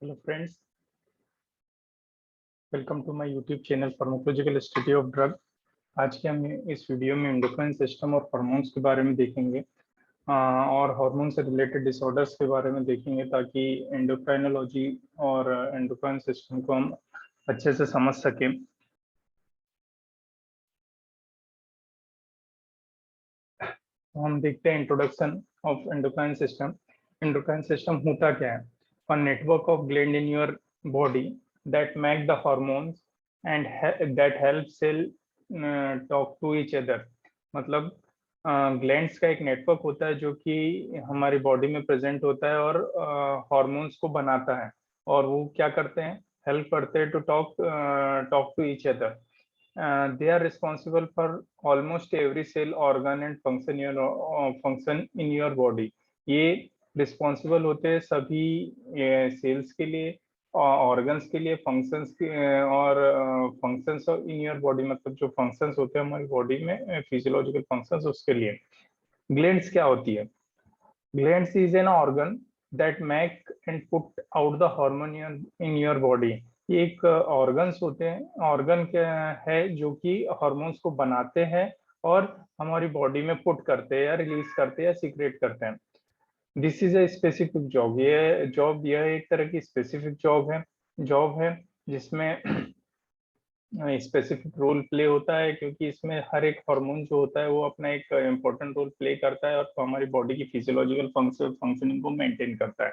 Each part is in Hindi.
Hello friends, welcome to my YouTube channel pharmacological study of drug. आज के हम इस वीडियो में एंडोक्राइन सिस्टम और हार्मोन्स के बारे में देखेंगे और हार्मोन से रिलेटेड डिसऑर्डर्स के बारे में देखेंगे ताकि एंडोक्राइनोलॉजी और एंडोक्राइन सिस्टम को हम अच्छे से समझ सकें। तो हम देखते हैं introduction of endocrine system. Endocrine system होता क्या है? A network of gland in your body that make the hormones and that help cell talk to each other। मतलब ग्लैंड्स का एक नेटवर्क होता है जो कि हमारी बॉडी में प्रेजेंट होता है और हार्मोन्स को बनाता है, और वो क्या करते हैं? हेल्प करते हैं to talk to each other. They are responsible for almost every cell, organ and function in your body। ये रिस्पॉन्सिबल होते हैं सभी सेल्स के लिए, ऑर्गन्स के लिए, फंक्शंस के और फंक्शंस इन योर बॉडी, मतलब जो फंक्शंस होते हैं हमारी बॉडी में, फिजियोलॉजिकल फंक्शंस, उसके लिए। ग्लैंड्स क्या होती है? Glands is an organ that make and put out the hormone in your body. ये एक ऑर्गन्स होते हैं, ऑर्गन क्या है जो कि हार्मोन्स को बनाते हैं और हमारी बॉडी में पुट करते हैं या रिलीज करते हैं या सीक्रेट करते हैं। This is a specific job. यह एक तरह की स्पेसिफिक जॉब है जिसमें स्पेसिफिक रोल प्ले होता है, क्योंकि इसमें हर एक हार्मोन जो होता है वो अपना एक इम्पोर्टेंट रोल प्ले करता है और हमारी बॉडी की फिजियोलॉजिकल फंक्शनिंग को मेंटेन करता है।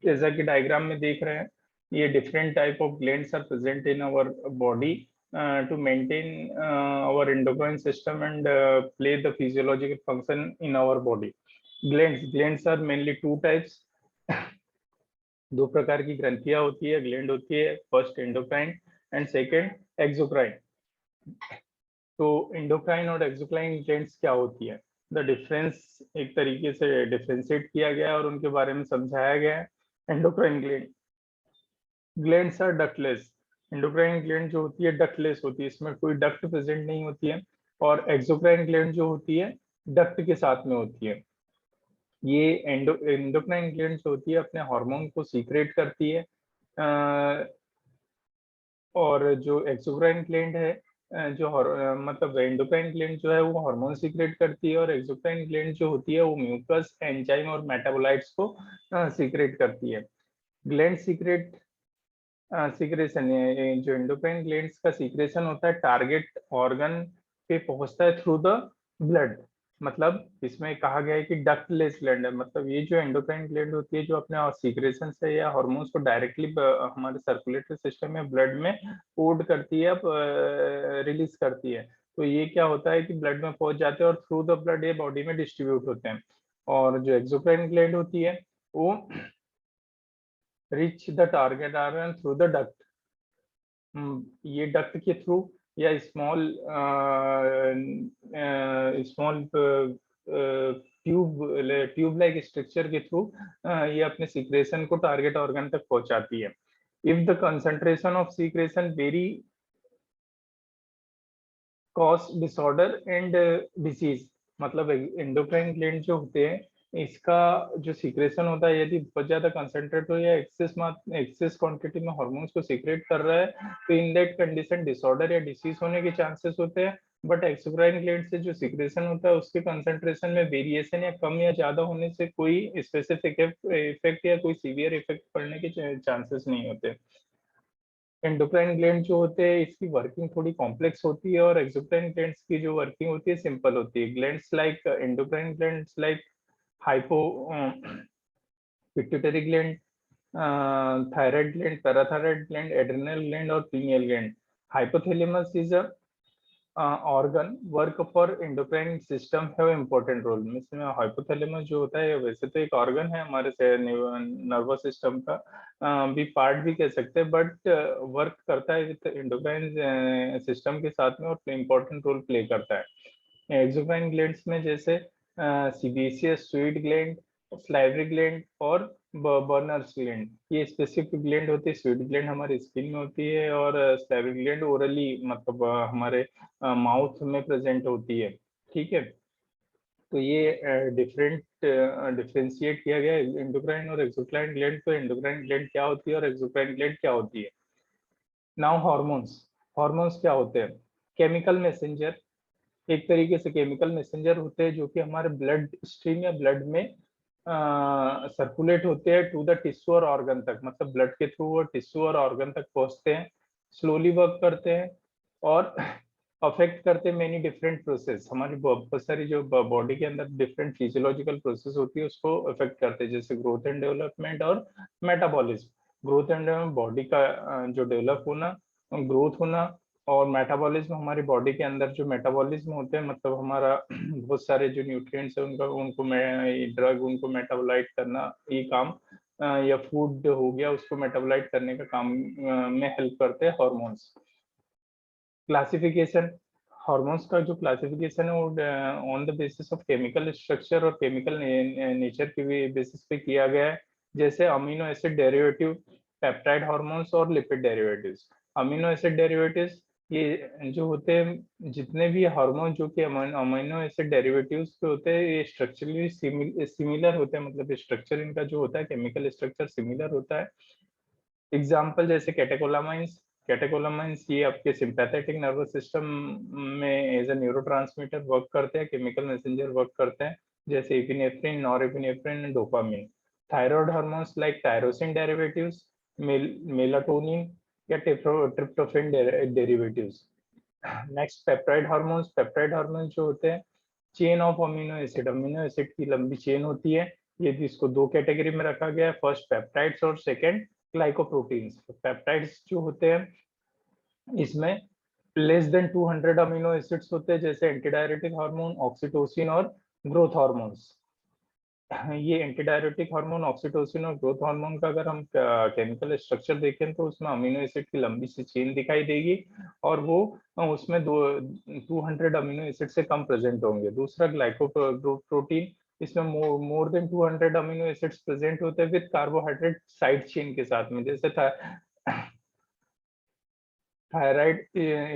जैसा कि डायग्राम में देख रहे हैं, ये different type of glands are present in our body to maintain our endocrine system and play the physiological function in our body। Glands are mainly two types। दो प्रकार की ग्रंथियां होती है, ग्लैंड होती है। First endocrine and second exocrine. तो एंडोक्राइन और एक्सोक्राइन ग्लैंड्स क्या होती है? द डिफरेंस एक तरीके से डिफरेंशिएट किया गया है और उनके बारे में समझाया गया है। Endocrine glands are ductless. Endocrine gland जो होती है डक्टलेस होती है, इसमें कोई डक्ट प्रेजेंट नहीं होती है। और एक्सोक्राइन ग्लैंड जो होती है डक्ट के साथ में होती है। ये एंडोक्राइन ग्लैंड जो होती है अपने हार्मोन को सीक्रेट करती है, और जो एक्सोक्राइन ग्लैंड है मतलब एंडोक्राइन ग्लैंड जो है वो हार्मोन सीक्रेट करती है, और एक्सोक्राइन ग्लैंड जो होती है वो म्यूकस, एंजाइम और मेटाबोलाइट्स को सीक्रेट करती है। ग्लैंड सीक्रेशन, जो एंडोक्राइन ग्लैंड्स का सीक्रेशन होता है टारगेट ऑर्गन पे पहुंचता है थ्रू द ब्लड। मतलब इसमें कहा गया है कि डक्टलेस ग्लैंड है, मतलब ये जो एंडोक्राइन ग्लैंड होती है जो अपने सीक्रेशन से या हार्मोन्स को डायरेक्टली हमारे सर्कुलेटरी सिस्टम में ब्लड में पोर्ट करती है, रिलीज करती है। तो ये क्या होता है कि ब्लड में पहुंच जाते हैं और थ्रू द ब्लड ये बॉडी में डिस्ट्रीब्यूट होते हैं। और जो एक्सोक्राइन ग्लैंड होती है वो reach the target organ through the duct। ये डक्ट के थ्रू या स्मॉल ट्यूब लाइक स्ट्रक्चर के थ्रू ये अपने सीक्रेशन को टारगेट ऑर्गन तक पहुंचाती है। If the concentration of secretion very cause disorder and disease. मतलब एंडोक्राइन ग्लैंड जो होते हैं इसका जो सीक्रेशन होता है यदि बहुत ज्यादा कंसंट्रेट हो या एक्सेस क्वांटिटी में हार्मोन्स को सीक्रेट कर रहा है, तो इन दैट कंडीशन डिसऑर्डर या डिसीज होने के चांसेस होते हैं। बट एक्सोक्राइन ग्लैंड से जो सीक्रेशन होता है उसके कंसंट्रेशन में वेरिएशन या कम या ज्यादा होने से कोई स्पेसिफिक इफेक्ट या कोई सीवियर इफेक्ट पड़ने के चांसेस नहीं होते। एंडोक्राइन ग्लैंड जो होते हैं इसकी वर्किंग थोड़ी कॉम्प्लेक्स होती है और एक्सोक्राइन ग्लैंड्स की जो वर्किंग होती है सिंपल होती है। Glands like endocrine glands like hypo pituitary gland, thyroid gland, parathyroid gland, adrenal gland और pineal gland. Hypothalamus is a organ work for endocrine system have important role. इसमें हाइपोथैलेमस जो होता है वैसे तो एक ऑर्गन है हमारे नर्वस सिस्टम का भी पार्ट भी कह सकते हैं, बट वर्क करता है विद एंडोक्राइन सिस्टम के साथ में और इम्पोर्टेंट रोल प्ले करता है। एक्सोक्राइन ग्लैंड्स में जैसे sebaceous sweet gland, salivary gland और बर्नर्स ग्लैंड, ये स्पेसिफिक ग्लैंड होती है। स्वीट ग्लैंड हमारी स्किन में होती है और स्लाइवरी ग्लैंड ओरली मतलब हमारे माउथ में प्रेजेंट होती है। ठीक है। तो ये डिफरेंशिएट किया गया एंडोक्राइन और एक्सोक्राइन ग्लैंड। तो एंडोक्राइन ग्लैंड क्या होती है और एक्सोक्राइन ग्लैंड क्या होती है। नाउ हार्मोन्स, हार्मोन्स क्या होते हैं? केमिकल मैसेंजर, एक तरीके से केमिकल मैसेंजर होते हैं जो कि हमारे ब्लड स्ट्रीम या ब्लड में सर्कुलेट होते हैं टू द टिश्यू और ऑर्गन तक, मतलब ब्लड के थ्रू वो टिश्यू और ऑर्गन तक पहुंचते हैं, स्लोली वर्क करते हैं और अफेक्ट करते हैं मेनी डिफरेंट प्रोसेस। हमारी बहुत सारी जो बॉडी के अंदर डिफरेंट फिजियोलॉजिकल प्रोसेस होती है उसको अफेक्ट करते हैं, जैसे ग्रोथ एंड डेवलपमेंट और मेटाबॉलिज्म। ग्रोथ एंड बॉडी का जो डेवलप होना, ग्रोथ होना, और मेटाबॉलिज्म हमारी बॉडी के अंदर जो मेटाबॉलिज्म होते हैं, मतलब हमारा बहुत सारे जो न्यूट्रिएंट्स है उनका उनको ड्रग उनको मेटाबोलाइट करना, ये काम या फूड हो गया उसको मेटाबोलाइट करने का काम में हेल्प करते हैं हार्मोन्स। क्लासिफिकेशन, हार्मोन्स का जो क्लासिफिकेशन है वो on the basis of chemical structure और केमिकल नेचर के बेसिस पे किया गया है, जैसे amino acid derivative, peptide hormones और lipid derivatives. Amino acid derivatives ये जो होते हैं, जितने भी हार्मोन जो कि अमीनो एसिड डेरिवेटिव्स के होते हैं, ये स्ट्रक्चरली सिमिलर होते हैं, मतलब स्ट्रक्चर इनका जो होता है केमिकल स्ट्रक्चर सिमिलर होता है। एग्जाम्पल जैसे कैटेकोलामाइंस, कैटेकोलामाइंस ये आपके सिंपैथेटिक नर्वस सिस्टम में एज ए न्यूरोट्रांसमीटर वर्क करते हैं, केमिकल मैसेंजर वर्क करते हैं, जैसे epinephrine, norepinephrine and dopamine. Thyroid hormones like tyrosine derivatives, melatonin या tryptophan derivatives. Next peptide hormones, peptide hormones जो होते हैं चेन ऑफ अमीनो एसिड की लंबी चेन होती है। ये इसको दो कैटेगरी में रखा गया है, फर्स्ट पेप्टाइड्स और सेकंड ग्लाइकोप्रोटीन्स। पेप्टाइड्स जो होते हैं इसमें लेस देन 200 अमीनो एसिड्स होते हैं, जैसे एंटीडायरेटिक हार्मोन, ऑक्सीटोसिन और ग्रोथ हार्मोन्स। ये एंटीडायरेटिक हार्मोन, ऑक्सीटोसिन और ग्रोथ हार्मोन का अगर हम केमिकल स्ट्रक्चर देखें तो उसमें अमीनो एसिड की लंबी सी चेन दिखाई देगी और वो उसमें 200 अमीनो एसिड से कम प्रेजेंट होंगे। दूसरा ग्लाइकोप्रोटीन, इसमें more than 200 amino acids present होते हैं विद कार्बोहाइड्रेट साइड चेन के साथ में, जैसे थायराइड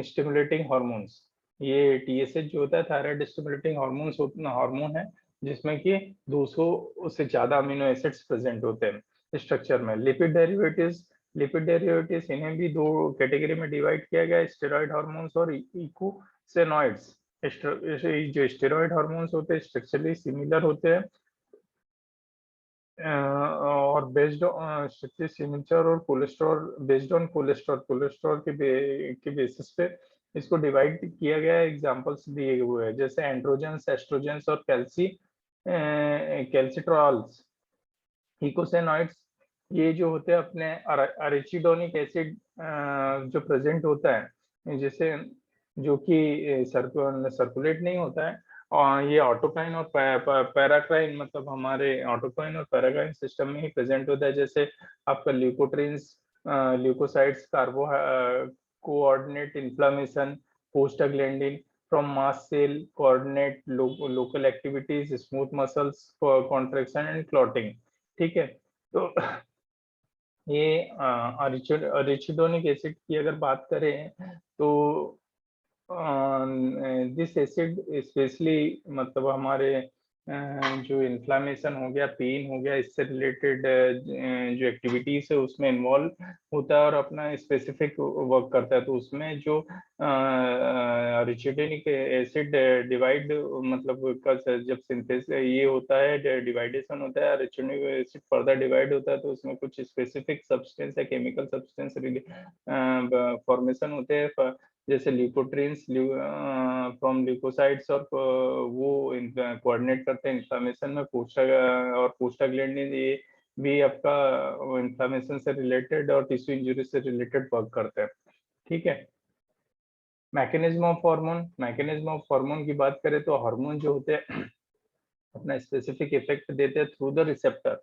स्टिमुलेटिंग हार्मोन्स। ये टीएसएच जो होता है थायराइड स्टिमुलेटिंग हार्मोन है, जिसमें कि 200 से ज्यादा अमीनो एसिड्स प्रेजेंट होते हैं स्ट्रक्चर में। लिपिड डेरिवेटिव्स, लिपिड डेरिवेटिव्स इन्हें भी दो कैटेगरी में डिवाइड किया गया है, स्टेरॉइड हार्मोन्स और इकोसेनॉइड्स। जो स्टेरॉइड हार्मोन्स होते हैं स्ट्रक्चरली सिमिलर होते हैं और बेस्ड सिग्नेचर और कोलेस्ट्रॉल, बेस्ड ऑन कोलेस्ट्रॉल के बेसिस पे इसको डिवाइड किया गया है। एग्जांपल्स दिए हुए हैं जैसे एंड्रोजेंस, एस्ट्रोजेंस और कैल्सिट्रॉल्स। इकोसेनॉइड्स ये जो होते हैं अपने अरेचिडोनिक एसिड जो प्रेजेंट होता है, जैसे जो कि सर्कुलेट नहीं होता है, और ये ऑटोकाइन और पैराकाइन, मतलब हमारे ऑटोकाइन और पैराकाइन सिस्टम में ही प्रेजेंट होता है, जैसे आपका leukotrienes, leukocytes, coordinate inflammation, prostaglandin from mast cell, coordinate local activities, smooth muscles contraction and clotting. ठीक है, तो ये अरिचिडोनिक एसिड की अगर बात करें तो दिस एसिड स्पेशली मतलब हमारे जो इन्फ्लामेशन हो गया, पेन हो गया, इससे रिलेटेड जो एक्टिविटीज है उसमें इन्वॉल्व होता है और अपना स्पेसिफिक वर्क करता है। तो उसमें जो रिचिडोनिक एसिड डिवाइड मतलब जब सिंथेसिस ये होता है, डिवाइडेशन होता है, रिचिडोनिक एसिड फर्दर डिवाइड होता है, तो उसमें कुछ स्पेसिफिक सब्सटेंस या केमिकल सब्सटेंस फॉर्मेशन होते हैं, जैसे ल्यूकोट्रिन्स फ्रॉम ल्यूकोसाइड्स, और वो कोऑर्डिनेट करते हैं इन्फ्लामेशन में। प्रोस्टाग्लैंडिन ये भी आपका इन्फ्लामेशन से रिलेटेड और टिश्यू इंजरी से रिलेटेड वर्क करते हैं। ठीक है, mechanism of hormone, mechanism of hormone की बात करें तो हार्मोन जो होते हैं अपना स्पेसिफिक इफेक्ट देते हैं through the receptor,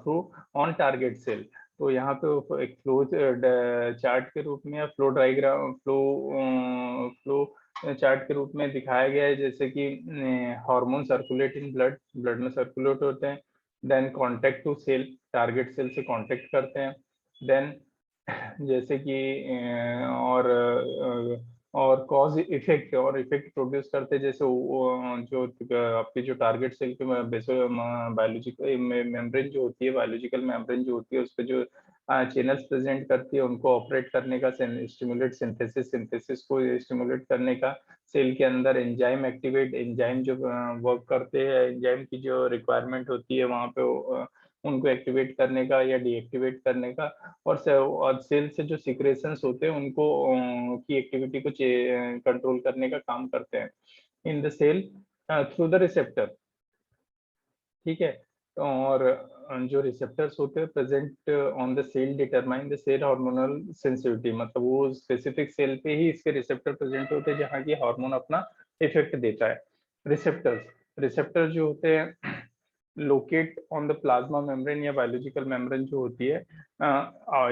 through on target cell. तो यहाँ पे एक फ्लो चार्ट के रूप में या फ्लो डायग्राम, फ्लो चार्ट के रूप में दिखाया गया है, जैसे कि hormone circulate in blood, blood में सर्कुलेट होते हैं, then contact to cell, target cell से कांटेक्ट करते हैं, देन जैसे कि और कॉज इफेक्ट और इफेक्ट प्रोड्यूस करते, जैसे जो आपकी जो टारगेट सेल के बायोलॉजिकल मेम्ब्रेन जो होती है, बायोलॉजिकल मेम्ब्रेन जो होती है, उस पर जो चैनल्स प्रेजेंट करती है, उनको ऑपरेट करने का, स्टिमुलेट सिंथेसिस को स्टिमुलेट करने का, सेल के अंदर एंजाइम एंजाइम जो वर्क करते हैं, एंजाइम की जो रिक्वायरमेंट होती है वहाँ पे उनको एक्टिवेट करने का या डीएक्टिवेट करने का, और सेल से जो सिक्रेशंस होते हैं उनको की एक्टिविटी को कंट्रोल करने का काम करते हैं in the cell through the receptor. ठीक है। और जो रिसेप्टर्स होते हैं present on the cell determine the cell hormonal sensitivity, मतलब वो स्पेसिफिक सेल पे ही इसके रिसेप्टर प्रेजेंट होते हैं जहाँ की हार्मोन अपना इफेक्ट देता है। रिसेप्टर जो होते हैं locate on the plasma membrane या बायोलॉजिकल मेम्ब्रेन जो होती है,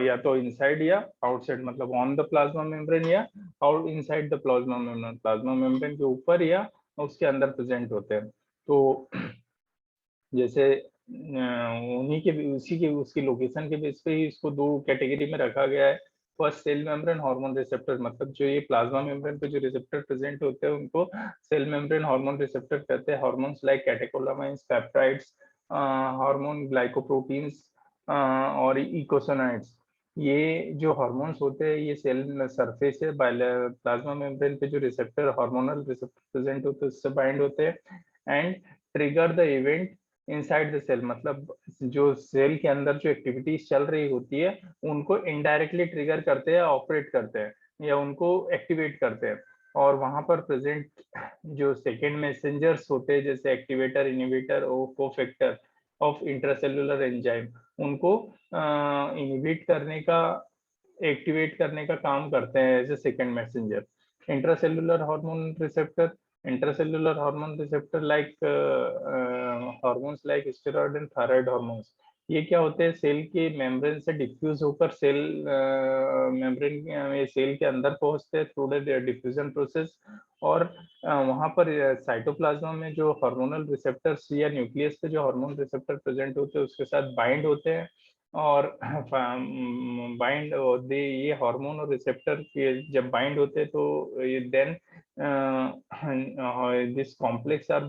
या तो इनसाइड या आउटसाइड, मतलब ऑन द प्लाज्मा मेम्ब्रेन या out inside the plasma membrane के ऊपर या उसके अंदर प्रेजेंट होते हैं। तो जैसे उन्हीं के उसी के उसकी लोकेशन के बेस पे ही इसको दो कैटेगरी में रखा गया है। First cell membrane hormone receptor, मतलब जो ये प्लाज्मा मेम्ब्रेन पे जो रिसेप्टर प्रेजेंट होते हैं उनको सेल मेम्ब्रेन हार्मोन रिसेप्टर कहते हैं। Hormones like catecholamines, peptides, hormone glycoproteins और इकोसोनाइड्स, ये जो हार्मोन्स होते हैं ये सेल सरफेस है प्लाज्मा मेम्ब्रेन पे जो रिसेप्टर हार्मोनल रिसेप्टर प्रेजेंट होते हैं उससे बाइंड होते हैं and trigger the event inside the cell, मतलब जो सेल के अंदर जो एक्टिविटीज चल रही होती है उनको इनडायरेक्टली ट्रिगर करते हैं, ऑपरेट करते हैं या उनको एक्टिवेट करते हैं। और वहां पर प्रेजेंट जो सेकेंड मैसेंजर्स होते हैं जैसे एक्टिवेटर, इनिबिटर और कोफैक्टर ऑफ इंट्रासेलुलर एंजाइम, उनको इनिबिट करने का, एक्टिवेट करने का काम करते हैं as a second messenger. Intracellular hormone receptor, intracellular hormone receptor like hormones like steroid and thyroid hormones, ये क्या होते हैं सेल के मेम्ब्रेन से डिफ्यूज होकर सेल मेम्ब्रेन सेल के अंदर पहुंचते हैं थ्रू द डिफ्यूजन प्रोसेस, और वहां पर साइटोप्लाज्मा में जो हार्मोनल रिसेप्टर्स या न्यूक्लियस पे जो हार्मोन रिसेप्टर प्रेजेंट होते हैं उसके साथ बाइंड होते हैं, और बाइंड दे ये हार्मोन और रिसेप्टर जब बाइंड होते हैं तो then this complex are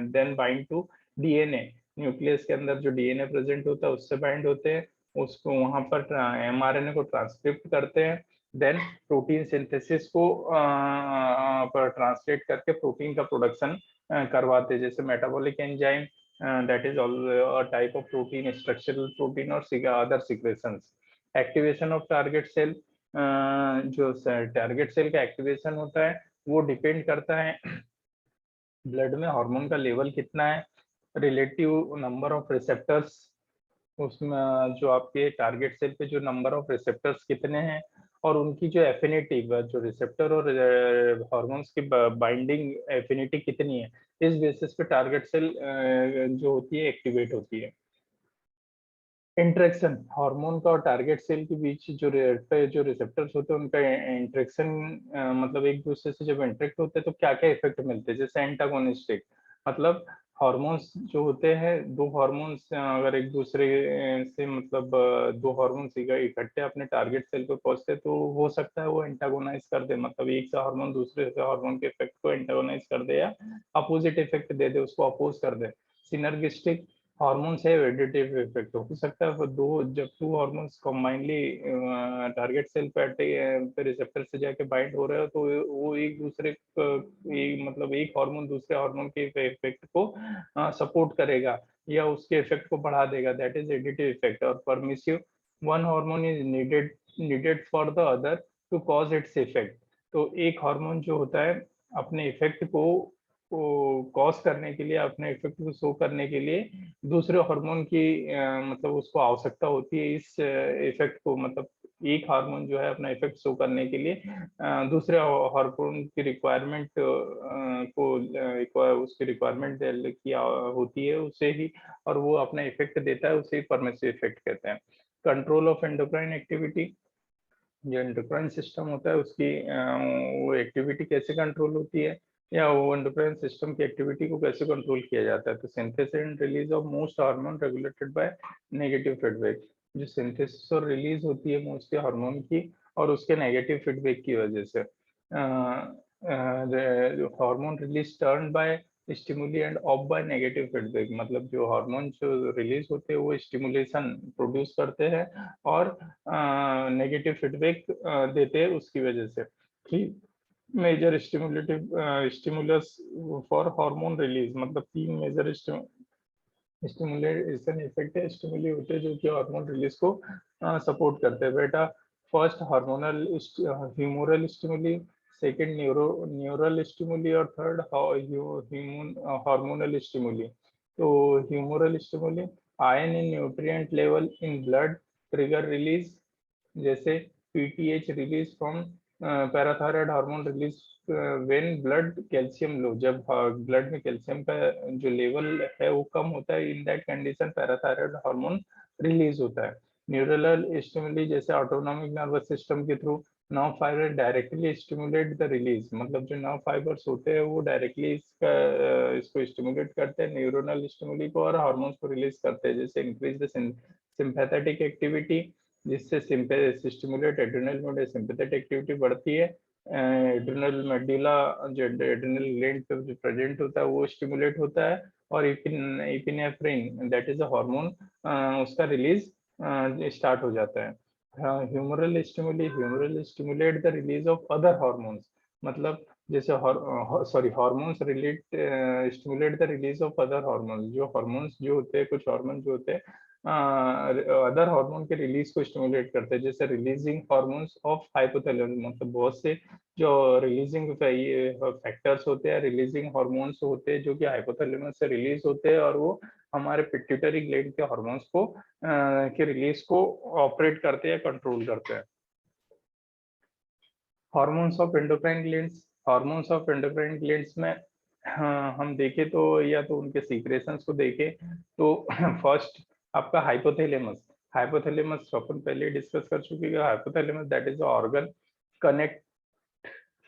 then bind to DNA, nucleus के अंदर जो डीएनए प्रेजेंट होता है उससे बाइंड होते हैं, उसको वहां पर एमआरएनए को ट्रांसक्रिप्ट करते हैं, देन प्रोटीन सिंथेसिस को पर ट्रांसलेट करके प्रोटीन का प्रोडक्शन करवाते हैं, जैसे metabolic enzyme that is all a type of protein, structural protein or other secretions. Activation of target cell, जो टारगेट सेल का एक्टिवेशन होता है वो डिपेंड करता है ब्लड में हार्मोन का लेवल कितना है, रिलेटिव नंबर ऑफ रिसेप्टर्स, उसमें जो आपके टारगेट सेल पे जो नंबर ऑफ रिसेप्टर्स कितने हैं, और उनकी जो एफिनिटी, जो रिसेप्टर और हार्मोन्स की बाइंडिंग एफिनिटी कितनी है, इस बेसिस पे टारगेट सेल जो होती है एक्टिवेट होती है। इंटरेक्शन हार्मोन का और टारगेट सेल के बीच जो रिसेप्टर्स होते हैं उनका इंटरेक्शन, मतलब एक दूसरे से जब इंटरेक्ट होते हैं तो क्या क्या इफेक्ट मिलते हैं, जैसे एंटागोनिस्टिक, मतलब हार्मोन्स जो होते हैं, दो हार्मोन्स अगर एक दूसरे से, मतलब दो हार्मोन्स इकट्ठे अपने टारगेट सेल पे पहुंचते तो हो सकता है वो एंटागोनाइज कर दे, मतलब एक से हार्मोन दूसरे से हार्मोन के इफेक्ट को एंटागोनाइज कर दे या अपोजिट इफेक्ट दे दे, उसको अपोज कर दे। सिनर्गिस्टिक हार्मोन्स है एडिटिव इफेक्ट हो सकता है, वो दो जब two hormones combinedly target cell पे रिसेप्टर से जाके बाइंड हो रहे हो तो वो एक दूसरे मतलब एक हार्मोन दूसरे हार्मोन के इफेक्ट को सपोर्ट करेगा या उसके इफेक्ट को बढ़ा देगा, दैट इज एडिटिव इफेक्ट। और permissive, one hormone is needed for the other to cause its effect, तो एक हार्मोन जो होता है अपने इफेक्ट को कॉज करने के लिए, अपने इफेक्ट को शो करने के लिए दूसरे हार्मोन की मतलब उसको आवश्यकता होती है इस इफेक्ट को, मतलब एक हार्मोन जो है अपना इफेक्ट शो करने के लिए दूसरे हार्मोन की रिक्वायरमेंट को उसकी रिक्वायरमेंट की होती है उसे ही, और वो अपना इफेक्ट देता है, उसे परमिसिव इफेक्ट कहते हैं। कंट्रोल ऑफ एंडोक्राइन एक्टिविटी, जो एंडोक्राइन सिस्टम होता है उसकी वो एक्टिविटी कैसे कंट्रोल होती है या वो एंडोक्राइन सिस्टम की एक्टिविटी को कैसे कंट्रोल किया जाता है, तो synthesis and release of most hormone regulated by negative feedback, जो सिंथेसिस और रिलीज होती है मोस्ट हार्मोन की और उसके नेगेटिव फीडबैक की वजह से। Hormone release turn by stimuli end of by negative feedback, मतलब जो हार्मोन जो रिलीज होते हैं वो स्टिमुलेशन प्रोड्यूस करते हैं और नेगेटिव फीडबैक देते हैं उसकी वजह से। Major stimulative stimulus for hormone release, मतलब 3 मेजर स्टिमुलेशन इफेक्ट है, स्टिमुली होते हैं जो कि हार्मोन रिलीज को सपोर्ट करते हैं बेटा। First hormonal humoral stimuli, second neural stimuli और थर्ड हार्मोनल स्टिमुली। तो humoral stimuli, ion in nutrient level in blood trigger release, जैसे PTH release from parathyroid hormone release when blood calcium low, जब ब्लड में कैल्शियम का जो लेवल है वो कम होता है, in that condition parathyroid hormone release होता है। न्यूरल स्टिमुली जैसे ऑटोनॉमिक नर्वस सिस्टम के through nerve fibre directly stimulate the release, मतलब जो नर्व फाइबर्स होते हैं वो डायरेक्टली इसको स्टिमुलेट करते हैं न्यूरोनल स्टिमुली को और हार्मोन्स को रिलीज करते हैं, जैसे इंक्रीज द सिंपैथेटिक एक्टिविटी, जिससे स्टिमुलेट एड्रेनल में सिंपैथेटिक एक्टिविटी बढ़ती है। एड्रेनल मेडुला जो एड्रेनल ग्लैंड पे जो प्रेजेंट होता है वो स्टिमुलेट होता है और epinephrine that is a hormone उसका रिलीज स्टार्ट हो जाता है। Humoral stimulate the release of other hormones, मतलब जैसे hormones relate stimulate the release of other hormones, जो हार्मोन्स जो होते हैं कुछ हार्मोन जो होते हैं अदर हार्मोन के रिलीज को स्टिमुलेट करते हैं, जैसे रिलीजिंग हार्मोन्स ऑफ हाइपोथैलेमस, मतलब बहुत से जो रिलीजिंग फैक्टर्स होते हैं, रिलीजिंग हार्मोन्स होते हैं जो कि हाइपोथैलेमस से रिलीज होते हैं और वो हमारे पिट्यूटरी ग्लैंड के हार्मोन्स को के रिलीज को ऑपरेट करते हैं, कंट्रोल करते हैं। Hormones of endocrine glands, hormones of endocrine glands में हम देखें तो या तो उनके सीक्रेशंस को देखें तो फर्स्ट आपका हाइपोथैलेमस, हाइपोथैलेमस अपन पहले डिस्कस कर चुके हैं। Hypothalamus that is organ connect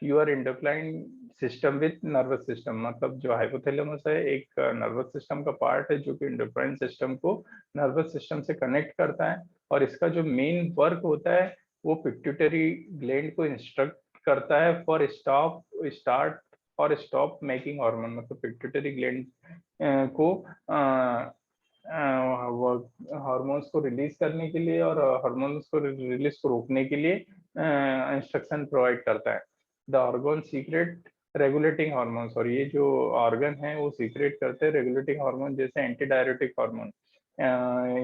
your endocrine system with nervous system, मतलब जो हाइपोथैलेमस है एक नर्वस सिस्टम का पार्ट है जो कि एंडोक्राइन सिस्टम को नर्वस सिस्टम से कनेक्ट करता है और इसका जो मेन वर्क होता है वो पिट्यूटरी ग्लैंड को इंस्ट्रक्ट करता है फॉर स्टार्ट और स्टॉप मेकिंग हार्मोन, मतलब पिट्यूटरी ग्लैंड को हार्मोन्स को रिलीज करने के लिए और हार्मोन्स को रिलीज को रोकने के लिए इंस्ट्रक्शन प्रोवाइड करता है। The organ secrete regulating hormones, और ये जो ऑर्गन है वो सीक्रेट करते हैं रेगुलेटिंग हार्मोन, जैसे एंटी डायरेटिक हार्मोन।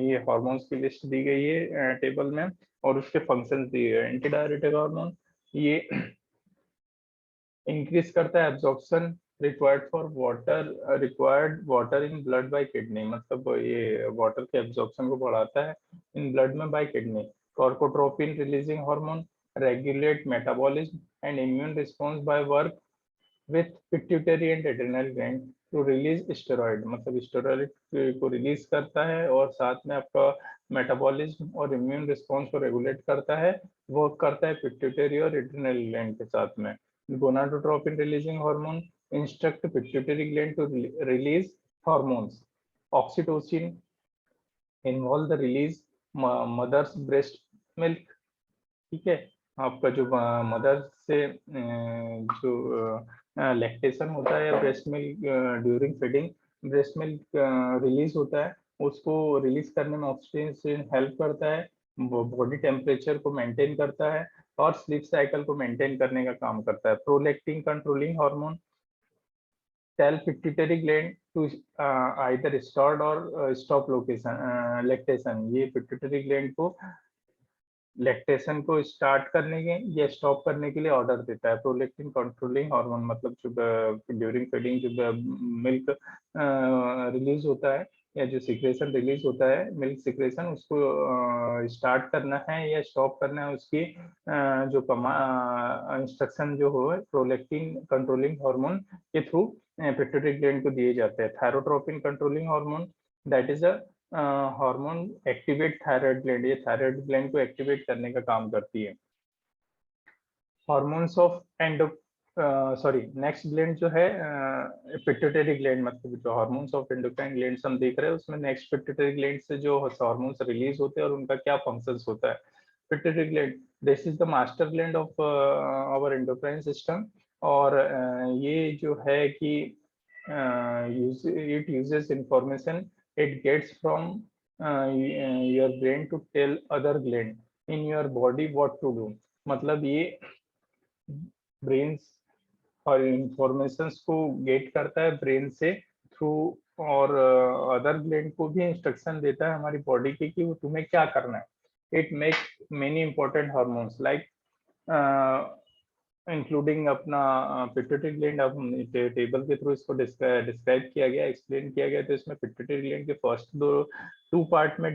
ये हार्मोन्स की लिस्ट दी गई है टेबल में और उसके फंक्शन दिए हैं। एंटी डायरेटिक हार्मोन ये इंक्रीज करता है absorption required water in blood by kidney, मतलब ये वाटर के एब्जॉर्प्शन को बढ़ाता है इन ब्लड में by kidney. Corticotropin releasing hormone regulate metabolism and immune response by work with pituitary and adrenal gland to release steroid, मतलब स्टेरॉइड को रिलीज करता है और साथ में आपका मेटाबॉलिज्म और इम्यून रिस्पॉन्स को रेगुलेट करता है, वर्क करता है पिट्यूटरी और एड्रेनल ग्लैंड के साथ में। Gonadotropin releasing hormone instruct pituitary gland to release hormones. Oxytocin involve the release mother's breast milk, ठीक है। आपका जो मदर से जो लैक्टेशन होता है breast milk during feeding, breast milk release होता है, उसको रिलीज करने में ऑक्सीजन हेल्प करता है, बॉडी टेम्परेचर को मेंटेन करता है और स्लीप साइकिल को मेंटेन करने का काम करता है। Prolactin controlling hormone tell pituitary gland to either start और स्टॉप लैक्टेशन, ये पिट्यूटरी ग्लैंड को लैक्टेशन को स्टार्ट करने के या स्टॉप करने के लिए ऑर्डर देता है। प्रोलैक्टिन कंट्रोलिंग हार्मोन, मतलब जो ड्यूरिंग फीडिंग जो मिल्क रिलीज होता है या जो सिक्रेशन रिलीज होता है मिल्क सिक्रेशन, उसको स्टार्ट करना है या स्टॉप करना है, उसकी जो इंस्ट्रक्शन जो हो प्रोलैक्टिन कंट्रोलिंग हार्मोन के थ्रू पिट्यूटरी ग्लैंड को दिए जाते हैं। Thyrotropin controlling hormone that is a hormone activate thyroid gland, ये थायराइड ग्लैंड को एक्टिवेट करने का काम करती है। Hormones of endo sorry next gland जो है पिट्यूटरी ग्लैंड, मतलब जो हार्मोन्स ऑफ एंडोक्राइन ग्लैंड्स हम देख रहे हैं उसमें नेक्स्ट पिट्यूटरी ग्लैंड से जो हार्मोन्स रिलीज होते हैं और उनका क्या फंक्शंस होता है। Pituitary gland, this is the master gland of our endocrine system. और ये जो है कि it uses information it gets from your brain to tell other gland in your body what to do। मतलब ये ब्रेन और इंफॉर्मेशंस को गेट करता है ब्रेन से थ्रू, और अदर ग्लैंड को भी इंस्ट्रक्शन देता है हमारी बॉडी के कि वो तुम्हें क्या करना है। It makes many important hormones like including अपना पिट्यूटरी ग्लैंड। अब टेबल के थ्रू इसको डिस्क्राइब किया गया, एक्सप्लेन किया गया। तो इसमें पिट्यूटरी ग्लैंड के फर्स्ट टू पार्ट में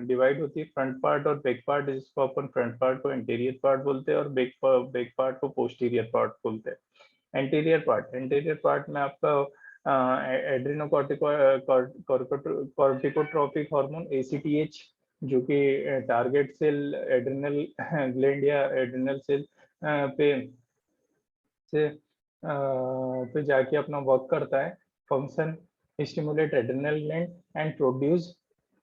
डिवाइड होती है, फ्रंट पार्ट और बैक पार्ट। जिसको अपन फ्रंट पार्ट को एंटीरियर पार्ट बोलते हैं और बैक पार्ट को पोस्टीरियर पार्ट बोलते हैं। एंटीरियर पार्ट में आपका कॉर्टिकोट्रोपिक हार्मोन ACTH, जो कि टारगेट सेल एड्रिनल ग्लैंड या एड्रिनल सेल पे जाके अपना वर्क करता है। Function stimulate adrenal gland and produce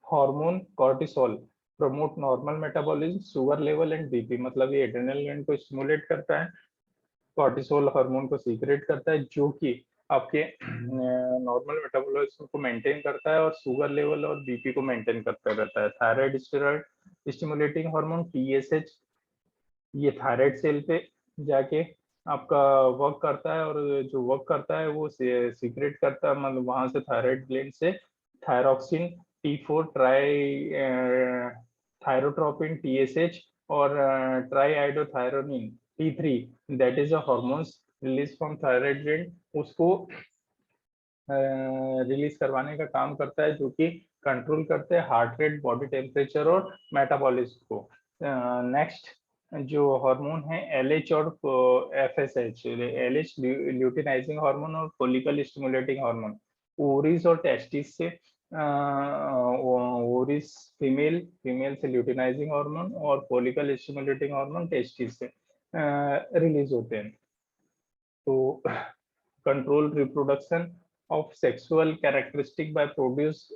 hormone cortisol, promote normal metabolism, sugar level and BP. मतलब ये एड्रिनल ग्लैंड को स्टिमुलेट करता है, कॉर्टिसोल हार्मोन को सीक्रेट करता है जो कि आपके नॉर्मल मेटाबॉलिज्म को मेंटेन करता है और शुगर लेवल और बीपी को मेंटेन करता रहता है। थायराइड स्टिमुलेटिंग हार्मोन TSH, ये थायराइड सेल पे जाके आपका वर्क करता है, और जो वर्क करता है वो सीक्रेट करता है, मतलब वहां से थायराइड ग्लैंड से थायरोक्सिन T4, थायरोट्रोपिन TSH और triiodothyronine T3, that is a hormones release from thyroid gland, उसको रिलीज करवाने का काम करता है, जो कि कंट्रोल करते हैं हार्ट रेट, बॉडी टेम्परेचर और मेटाबॉलिज्म को। नेक्स्ट जो हार्मोन है LH और FSH। LH ल्यूटिनाइजिंग हार्मोन और फोलिकल स्टिमुलेटिंग हार्मोन। ओवरीज और टेस्टिस से ओवरीज फीमेल से ल्यूटिनाइजिंग हार्मोन और फोलिकल स्टिमुलेटिंग हार्मोन टेस्टिस से रिलीज होते हैं। तो control reproduction of sexual characteristic by produce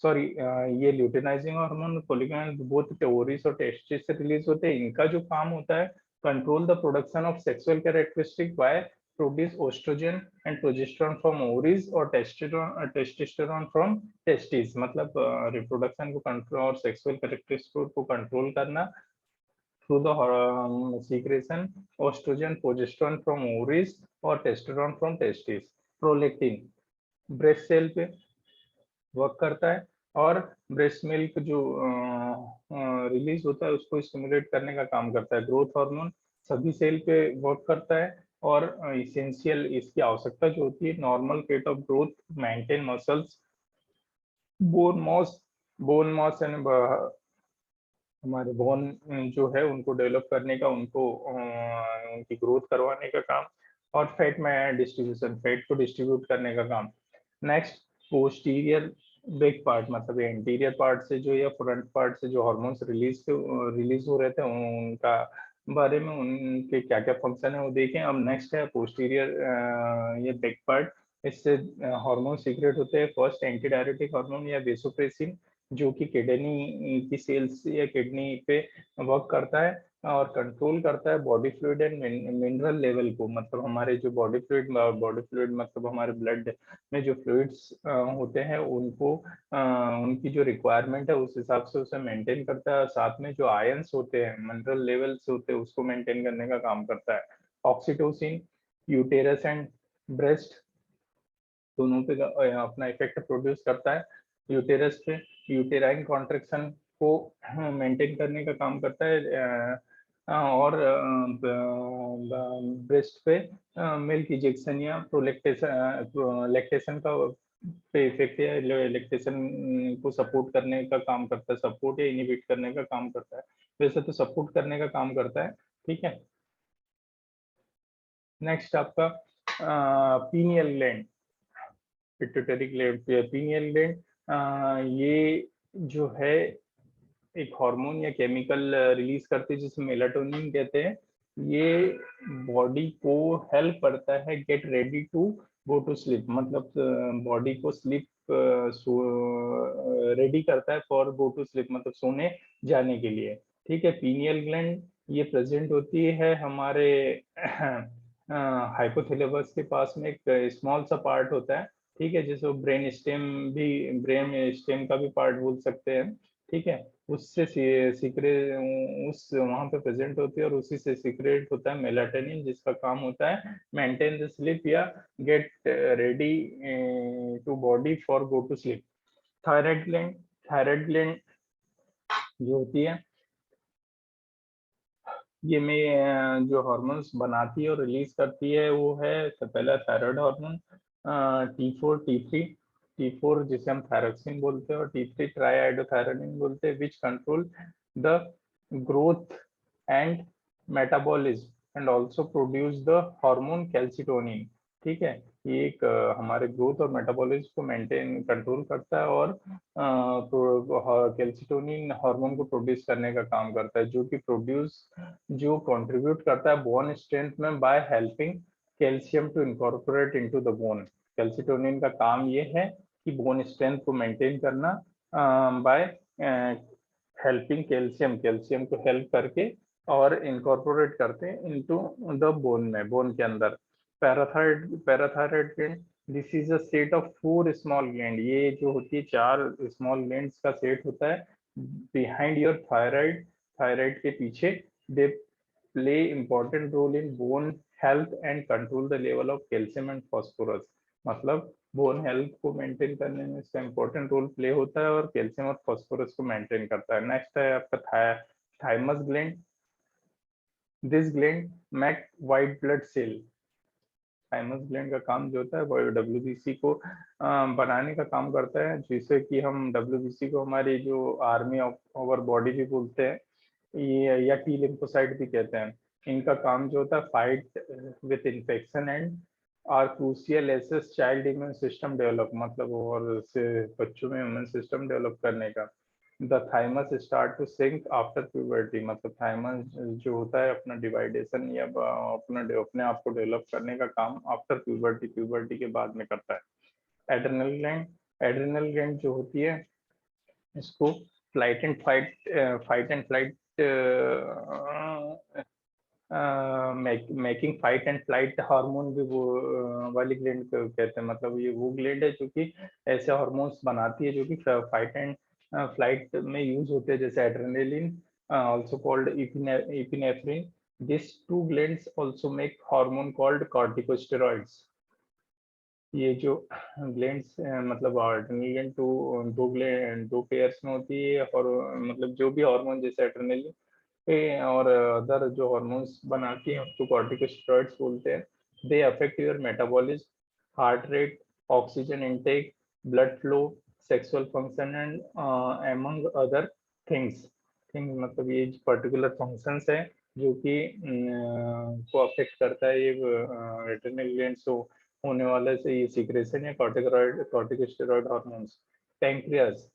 ये luteinising hormone follicle both ovaries और टेस्टिस से रिलीज होते हैं। इनका जो काम होता है control the production of sexual characteristic by produce oestrogen and progesterone from ovaries और टेस्टोस्टेरोन फ्रॉम टेस्टिस। मतलब रिप्रोडक्शन को कंट्रोल और सेक्सुअल कैरेक्टरिस्टिक को कंट्रोल करना through the secretion estrogen, progesterone from ovaries और testosterone from testes। Prolactin breast cell पे वर्क करता है और ब्रेस्ट मिल्क जो रिलीज होता है उसको स्टिमुलेट करने का काम करता है। ग्रोथ हार्मोन सभी सेल पे वर्क करता है और इसेंशियल इसकी आवश्यकता जो होती है normal rate of growth, maintain muscles, bone mass and हमारे बोन जो है उनको डेवलप करने का, उनको उनकी ग्रोथ करवाने का काम, और फैट में डिस्ट्रीब्यूशन, फैट को डिस्ट्रीब्यूट करने का काम। नेक्स्ट पोस्टीरियर बैक पार्ट, मतलब एंटीरियर पार्ट से जो या फ्रंट पार्ट से जो हार्मोन्स रिलीज हो रहे थे उनका बारे में, उनके क्या क्या फंक्शन है वो देखें। अब नेक्स्ट है पोस्टीरियर ये बैक पार्ट। इससे हार्मोन सीक्रेट होते हैं। फर्स्ट एंटी डायरेटिक हार्मोन या वेसोप्रेसिन, जो कि किडनी की सेल्स या किडनी पे वर्क करता है और कंट्रोल करता है body fluid and mineral level को। मतलब हमारे जो बॉडी फ्लूइड मतलब हमारे ब्लड में जो फ्लूइड्स होते हैं उनको उनकी जो रिक्वायरमेंट है उस हिसाब से उसे मेंटेन करता है। साथ में जो आयंस होते हैं, मिनरल लेवल्स होते हैं, उसको मेंटेन करने का काम करता है। ऑक्सीटोसिन यूटेरस एंड ब्रेस्ट दोनों पे अपना इफेक्ट प्रोड्यूस करता है। यूटेरस पे यूटेराइन कॉन्ट्रैक्शन को मेंटेन करने का काम करता है और ब्रेस्ट पे मिल्क इजेक्शन या लैक्टेशन का पे इफेक्ट या लैक्टेशन को सपोर्ट करने का काम करता है, सपोर्ट या इनिबिट करने का काम करता है। वैसे तो सपोर्ट करने का काम करता है, ठीक है। नेक्स्ट आपका pineal gland, pituitary gland, pineal gland ये जो है एक हार्मोन या केमिकल रिलीज करते हैं जिसे मेलाटोनिन कहते हैं। ये बॉडी को हेल्प करता है get ready to go to sleep, मतलब बॉडी को स्लीप रेडी करता है फॉर गो टू स्लीप, मतलब सोने जाने के लिए। ठीक है, पीनियल ग्लैंड ये प्रेजेंट होती है हमारे हाइपोथैलेमस के पास में, एक स्मॉल सा पार्ट होता है, ठीक है, जिसको ब्रेन स्टेम भी, ब्रेन स्टेम का भी पार्ट बोल सकते हैं। ठीक है, उससे सीक्रेट उस वहां पे प्रेजेंट होती है और उसी से सीक्रेट होता है मेलाटोनिन, जिसका काम होता है मेंटेन द स्लीप या get ready to body for go to sleep. Thyroid gland जो होती है ये में जो हार्मोन्स बनाती है और रिलीज करती है वो है, तो पहला thyroid hormone T4 T3। T4 जिसे हम थायरोक्सिन बोलते हैं और T3 ट्राईआइडोथायरोनिन बोलते हैं, which control the growth and metabolism and also produce the hormone calcitonin. ठीक है, ये एक हमारे ग्रोथ और मेटाबॉलिज्म को मेंटेन कंट्रोल करता है और कैल्सिटोनिन हार्मोन को प्रोड्यूस करने का काम करता है, जो कंट्रीब्यूट करता है बोन स्ट्रेंथ में by helping calcium to incorporate into the bone. Calcitonin का काम ये है कि बोन स्ट्रेंथ को मेंटेन करना बाय हेल्पिंग कैल्शियम को हेल्प करके और इनकॉर्पोरेट करते हैं इनटू द बोन में, बोन के अंदर। Parathyroid gland, this is a set of 4 small gland, ये जो होती है 4 स्मॉल ग्लैंड्स का सेट होता है बिहाइंड योर थायराइड के पीछे। They play important role in bone health and control the level of calcium and phosphorus, मतलब बोन हेल्थ को मेंटेन करने में इसका इम्पोर्टेंट रोल प्ले होता है और कैल्शियम और फॉस्फोरस को मेंटेन करता है। नेक्स्ट है आपका thymus gland. This gland make white blood cell. Thymus gland का काम जो होता है वो डब्ल्यूबीसी को बनाने का काम करता है, जिससे कि हम डब्ल्यूबीसी को हमारी जो आर्मी ऑफ आवर बॉडी भी बोलते हैं, ये या टी लिम्फोसाइट भी कहते हैं। इनका काम जो होता है fight with infection and are crucial as child immune system develop, मतलब और बच्चों में इम्यून सिस्टम डेवलप करने का। The thymus start to sink after puberty, मतलब थाइमस जो होता है अपना डिवाइडेशन या अपने आप को डेवलप करने का काम आफ्टर प्यूबर्टी के बाद में करता है। एड्रेनल ग्लैंड जो होती है इसको fight and flight making fight and flight hormone भी वो वाली ग्लैंड कहते हैं, मतलब ये वो ग्लैंड है जो कि ऐसे हार्मोन्स बनाती है जो कि फाइट एंड फ्लाइट में यूज होते हैं, जैसे adrenaline also called epinephrine. This two glands also make hormone called corticosteroids. ये जो ग्लैंड्स मतलब एड्रेनल ग्लैंड दो पेयर्स में होती है, और मतलब जो भी हार्मोन जैसे एड्रेनलिन और अदर जो हार्मोन्स बनाती हैं उसको कॉर्टिकोस्टेरॉइड्स बोलते हैं। They affect your metabolism, heart rate, oxygen intake, blood flow, sexual function and among other things मतलब ये पर्टिकुलर फंक्शंस है जो कि को अफेक्ट करता है ये एड्रेनल ग्लैंड से होने वाले से ये सीक्रेशन है corticosteroid hormones. Pancreas,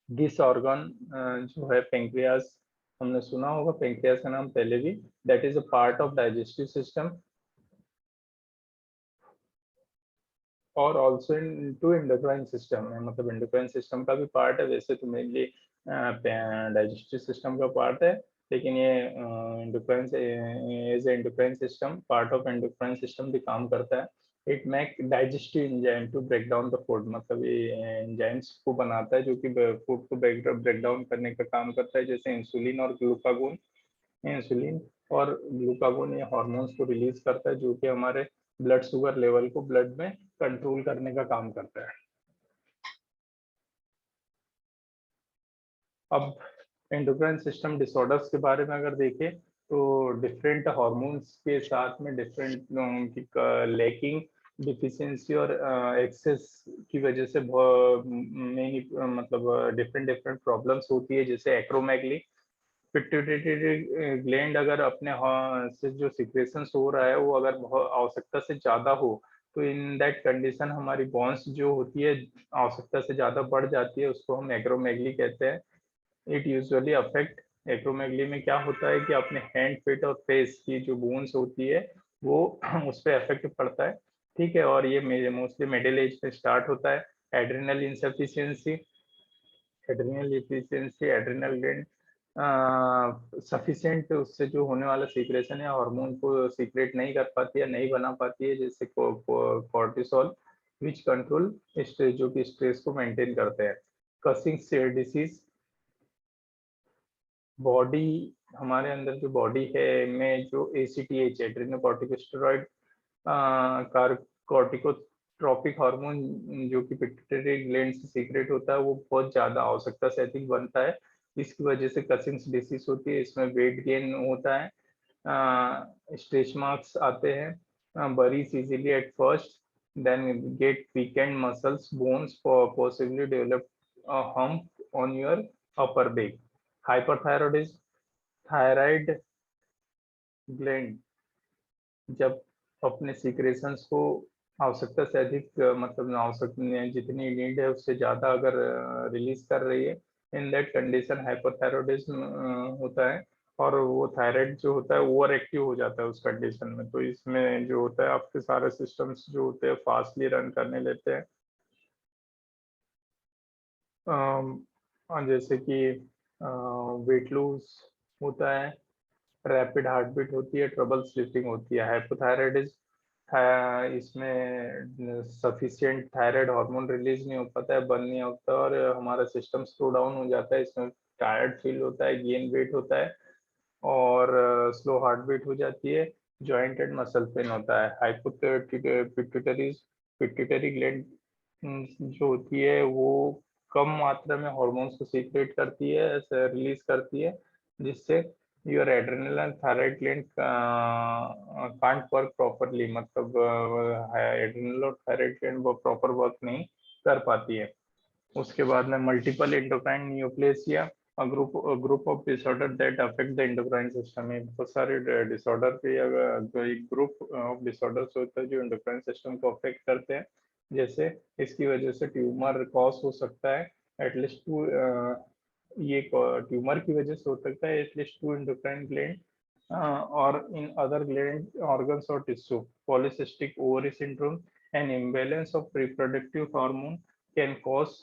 this organ जो है पैंक्रियास, हमने सुना होगा पैंक्रियास का नाम पहले भी, that is a part of digestive system और also into endocrine system, मतलब एंडोक्राइन सिस्टम का भी पार्ट है, वैसे तो मेनली डाइजेस्टिव सिस्टम का पार्ट है, लेकिन ये endocrine as endocrine system part of endocrine system भी काम करता है। It make digestive enzyme to break down the food, मतलब ये एंजाइम्स को बनाता है जो कि फूड को ब्रेक डाउन करने का काम करता है, जैसे इंसुलिन और ग्लूकागोन। इंसुलिन और ग्लूकागोन ये हार्मोन्स को रिलीज करता है जो कि हमारे ब्लड शुगर लेवल को ब्लड में कंट्रोल करने का काम करता है। अब एंडोक्राइन सिस्टम डिसऑर्डर्स के बारे में अगर देखें तो डिफरेंट हार्मोन्स के साथ में डिफरेंट लैकिंग, डिफिशियंसी और एक्सेस की वजह से मतलब डिफरेंट प्रॉब्लम्स होती है, जैसे एक्रोमेगली। पिट्यूटरी ग्लैंड अगर अपने से जो सिक्रेशंस हो रहा है वो अगर बहुत आवश्यकता से ज्यादा हो तो इन दैट कंडीशन हमारी बॉन्स जो होती है आवश्यकता से ज्यादा बढ़ जाती है, उसको हम एक्रोमेगली कहते हैं। इट यूजुअली अफेक्ट, एक्रोमेगली में क्या होता है कि अपने हैंड, फीट और फेस की जो बोन्स होती है वो उस पर इफेक्ट पड़ता है। ठीक है, और ये मोस्टली मिडिल एज में स्टार्ट होता है adrenal insufficiency, adrenal gland sufficient उससे जो होने वाला सीक्रेशन है हार्मोन को सीक्रेट नहीं कर पाती है, नहीं बना पाती है, जैसे कोर्टिसोल विच कंट्रोल स्ट्रेस, जो कि स्ट्रेस को मेंटेन करते हैं। कसिंग डिसीज, बॉडी, हमारे अंदर जो बॉडी है में जो ACTH एड्रेनोकॉर्टिकोस्टेरॉइड कॉर्टिकोट्रॉपिक हार्मोन जो कि पिट्यूटरी ग्लैंड से सीक्रेट होता है, वो बहुत ज्यादा आवश्यकता से अधिक बनता है। इसकी वजह से कसिंग्स डिसीज होती है, इसमें वेट गेन होता है, स्ट्रेच मार्क्स आते हैं, bruises easily at first, then get weakened muscles bones possibly develop hump on your upper back. Hyperthyroidism, thyroid gland जब अपने सीक्रेशंस को आवश्यकता से अधिक मतलब आवश्यकता जितनी नीड है उससे ज्यादा अगर रिलीज कर रही है, इन दैट कंडीशन हाइपोथायरॉयडिज्म होता है, और वो थायराइड जो होता है ओवर एक्टिव हो जाता है उस कंडीशन में। तो इसमें जो होता है आपके सारे सिस्टम्स जो होते हैं फास्टली रन करने लेते हैं, जैसे कि वेट लूज होता है, रैपिड हार्ट बीट होती है, ट्रबल स्लीपिंग होती है। हाइपोथायराइडिज्म इसमें सफिशिएंट थायराइड हार्मोन रिलीज नहीं हो पाता है, बर्न नहीं होता, और हमारा सिस्टम स्लो डाउन हो जाता है, इसमें टायर्ड फील होता है, गेन वेट होता है, और स्लो हार्ट बीट हो जाती है, जॉइंट एंड मसल पेन होता है। हाइपोपिट्यूटरी पिट्यूटरी ग्लैंड जो होती है वो कम मात्रा में हॉर्मोन्स को सीक्रेट करती है, रिलीज करती है, जिससे your adrenal and thyroid gland can't work properly, मतलब एड्रेनल और थायराइड ग्लैंड वो प्रॉपर वर्क नहीं कर पाती है। उसके बाद में multiple endocrine neoplasia, group of disorder that affect the endocrine system है। बहुत सारे डिसऑर्डर पे जो एक ग्रुप ऑफ डिसऑर्डर्स होता है जो एंडोक्राइन सिस्टम को अफेक्ट करते हैं, जैसे इसकी वजह से ट्यूमर कॉज हो सकता है, एटलीस्ट टू, ये ट्यूमर की वजह से हो सकता है एटलीस्ट टू एंडोक्राइन ग्लैंड और इन अदर ग्लैंड ऑर्गन्स और tissue. Polycystic ovary syndrome, an imbalance of reproductive hormone can cause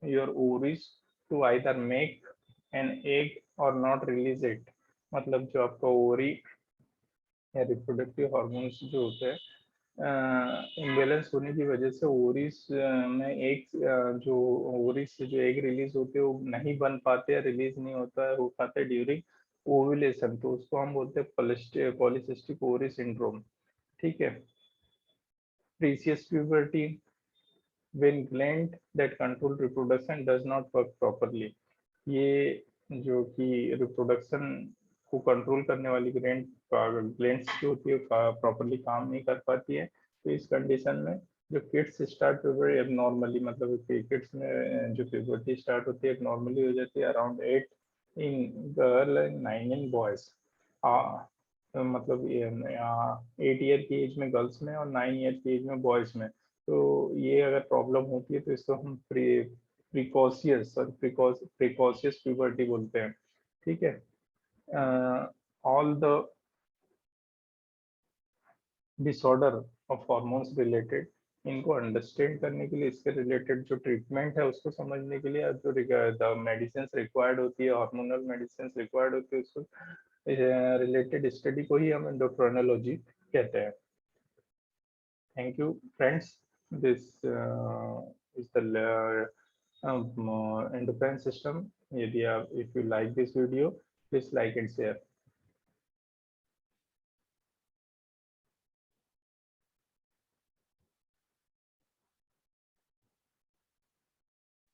your ovaries to either make an egg or not release it। मतलब जो आपका ओवरी या रिप्रोडक्टिव हार्मोन्स जो होते हैं इम्बेलेंस होने की वजह से ओवरीज में एक जो ओवरीज से जो एग रिलीज होते हैं वो नहीं बन पाते हैं, रिलीज नहीं होता है, हो पाता है ड्यूरिंग ओव्यूलेशन, तो उसको हम बोलते हैं पॉलीसिस्टिक ओवरी सिंड्रोम। ठीक है। Precious puberty, when gland that control reproduction does not work properly। ये जो कि रिप्रोडक्शन को कंट्रोल करने वाली ग्लैंड्स जो होती है प्रॉपरली काम नहीं कर पाती है, तो इस कंडीशन में जो किड्स स्टार्ट प्यूबर्टी एबनॉर्मली, मतलब किड्स में जो प्यूबर्टी स्टार्ट होती है एबनॉर्मली हो जाती है, around 8 in girl and 9 in boys. मतलब 8 ईयर की एज में गर्ल्स में और 9 ईयर की एज में बॉयज में। तो ये अगर प्रॉब्लम होती है तो इसको हम प्रिकॉशियस प्यूबर्टी बोलते हैं। ठीक है। All the disorder of hormones related, इनको अंडरस्टैंड करने के लिए, इसके रिलेटेड जो ट्रीटमेंट है उसको समझने के लिए, जो द मेडिसिन रिक्वायर्ड होती है, हार्मोनल मेडिसिन रिक्वायर्ड होती है, उसको रिलेटेड स्टडी को ही हम एंडोक्राइनोलॉजी कहते हैं। Thank you friends, this is the endocrine system। यदि आप, if you like this video, please like and share।